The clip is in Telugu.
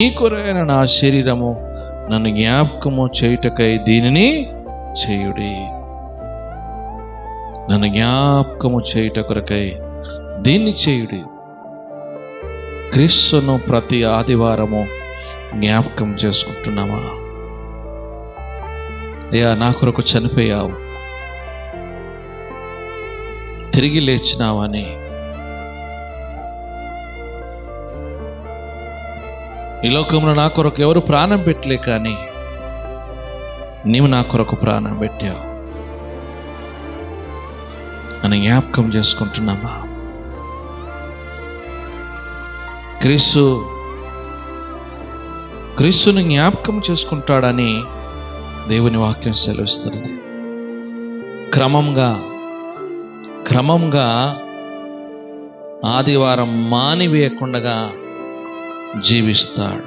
నీ కొరైన నా శరీరము నన్ను జ్ఞాపకము చేయుటకై దీనిని చేయుడి. నన్ను జ్ఞాపకము చేయుట కొరకై దీన్ని చేయుడి. క్రీస్తును ప్రతి ఆదివారము జ్ఞాపకం చేసుకుంటున్నామా? అయ్యా, నా కొరకు చనిపోయావు, తిరిగి లేచినావని ఈ లోకంలో నా కొరకు ఎవరు ప్రాణం పెట్టలే, కానీ నీవు నా కొరకు ప్రాణం పెట్టావు అని జ్ఞాపకం చేసుకుంటున్నామా? క్రీస్తుని జ్ఞాపకం చేసుకుంటాడని దేవుని వాక్యం సెలవిస్తున్నది. క్రమంగా ఆదివారం మానివేయకుండా జీవిస్తాడు.